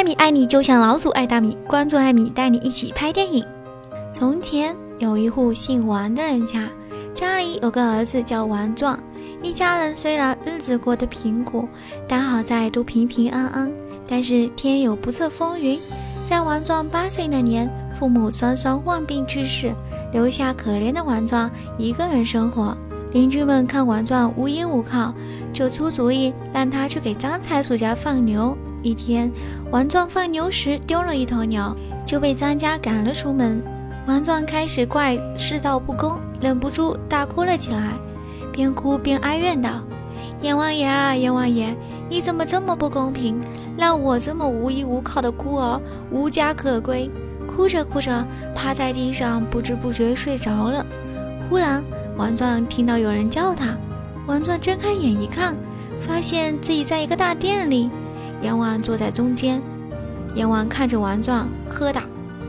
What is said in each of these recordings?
艾米爱你就像老鼠爱大米，关注艾米带你一起拍电影。从前有一户姓王的人家，家里有个儿子叫王壮。一家人虽然日子过得贫苦，但好在都平平安安。但是天有不测风云，在王壮8岁那年，父母双双患病去世，留下可怜的王壮一个人生活。邻居们看王壮无依无靠，就出主意让他去给张财主家放牛。一天，王壮放牛时丢了一头牛，就被张家赶了出门。王壮开始怪世道不公，忍不住大哭了起来，边哭边哀怨道：阎王爷啊，阎王爷，你怎么这么不公平，让我这么无依无靠的孤儿无家可归。哭着哭着趴在地上，不知不觉睡着了。忽然王壮听到有人叫他，王壮睁开眼一看，发现自己在一个大殿里，阎王坐在中间。阎王看着王壮喝道：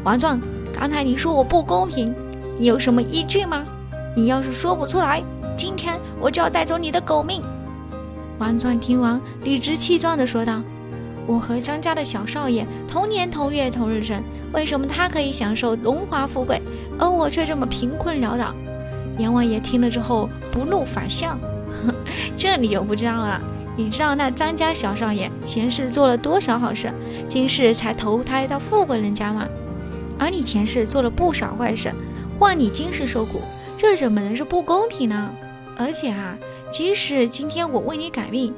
王壮，刚才你说我不公平，你有什么依据吗？你要是说不出来，今天我就要带走你的狗命。王壮听完，理直气壮地说道：我和张家的小少爷同年同月同日生，为什么他可以享受荣华富贵，而我却这么贫困潦倒？阎王爷听了之后不怒反笑：这你就不知道了，你知道那张家小少爷前世做了多少好事，今世才投胎到富贵人家吗？而你前世做了不少坏事，换你今世受苦，这怎么能是不公平呢？而且即使今天我为你改命，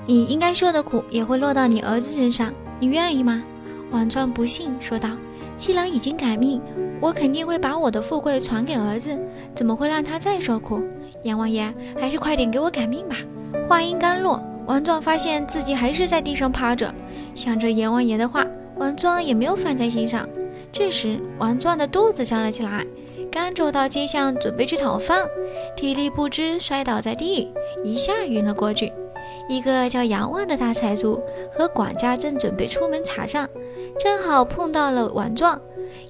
你应该受的苦也会落到你儿子身上，你愿意吗？王壮不信，说道：既然已经改命，我肯定会把我的富贵传给儿子，怎么会让他再受苦？阎王爷，还是快点给我改命吧。话音刚落，王壮发现自己还是在地上趴着，想着阎王爷的话，王壮也没有放在心上。这时王壮的肚子叫了起来，刚走到街上准备去讨饭，体力不支摔倒在地，一下晕了过去。一个叫杨旺的大财主和管家正准备出门查账，正好碰到了王壮。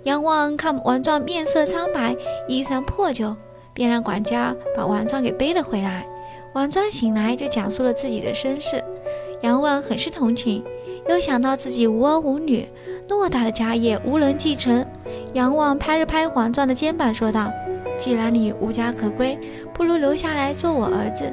杨旺看王壮面色苍白，衣衫破旧，便让管家把王壮给背了回来。王壮醒来就讲述了自己的身世，杨旺很是同情，又想到自己无儿无女，偌大的家业无人继承，杨旺拍了拍王壮的肩膀说道：既然你无家可归，不如留下来做我儿子。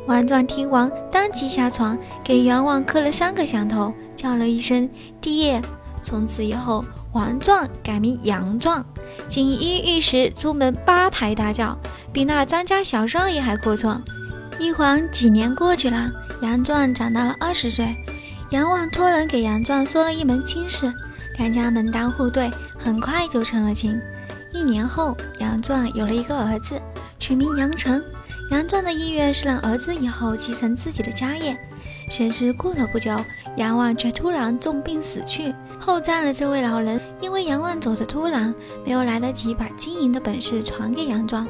王壮听完当即下床，给杨旺磕了3个响头，叫了一声爹。从此以后，王壮改名杨壮，锦衣玉食，出门8抬大轿，比那张家小少爷还阔绰。一晃几年过去了，杨壮长大了20岁，杨旺托人给杨壮说了一门亲事，两家门当户对，很快就成了亲。1年后，杨壮有了一个儿子，取名杨成。杨壮的意愿是让儿子以后继承自己的家业，谁知过了不久，杨旺却突然重病死去。后葬了这位老人，因为杨旺走得突然，没有来得及把经营的本事传给杨壮，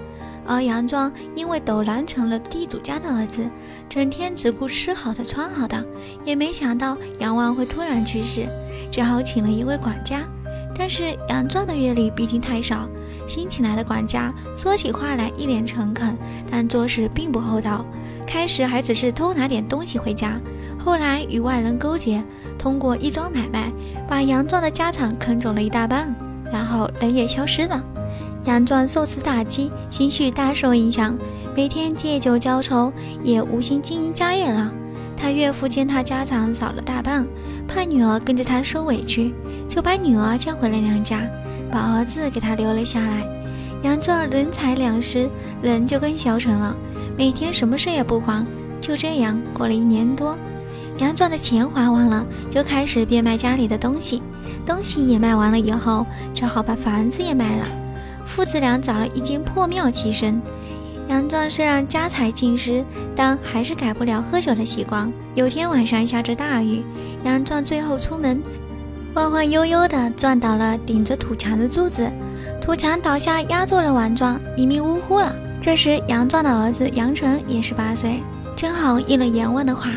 而杨壮因为陡然成了地主家的儿子，整天只顾吃好的穿好的，也没想到杨旺会突然去世，只好请了一位管家。但是杨壮的阅历毕竟太少，新请来的管家说起话来一脸诚恳，但做事并不厚道。开始还只是偷拿点东西回家，后来与外人勾结，通过一桩买卖把杨壮的家产坑走了一大半，然后人也消失了。杨壮受此打击，情绪大受影响，每天借酒浇愁，也无心经营家业了。他岳父见他家产少了大半，怕女儿跟着他受委屈，就把女儿叫回了娘家，把儿子给他留了下来。杨壮人财两失，人就更消沉了，每天什么事也不管。就这样过了1年多，杨壮的钱花完了，就开始变卖家里的东西，东西也卖完了以后，只好把房子也卖了。父子俩找了一间破庙栖身。杨壮虽然家财尽失，但还是改不了喝酒的习惯。有天晚上下着大雨，杨壮最后出门，晃晃悠悠地撞倒了顶着土墙的柱子，土墙倒下压住了王壮，一命呜呼了。这时杨壮的儿子杨成也18岁，正好应了阎王的话，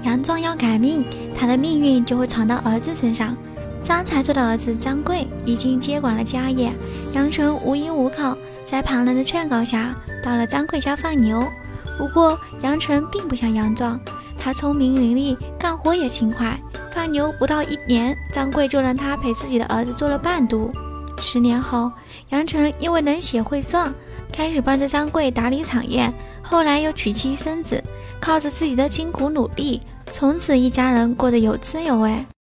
杨壮要改命，他的命运就会传到儿子身上。张财主的儿子张贵已经接管了家业，杨成无依无靠，在旁人的劝告下到了张贵家放牛。不过杨成并不像杨壮，他聪明伶俐，干活也勤快，放牛不到1年，张贵就让他陪自己的儿子做了伴读。10年后，杨成因为能写会算，开始帮着张贵打理产业，后来又娶妻生子，靠着自己的辛苦努力，从此一家人过得有滋有味。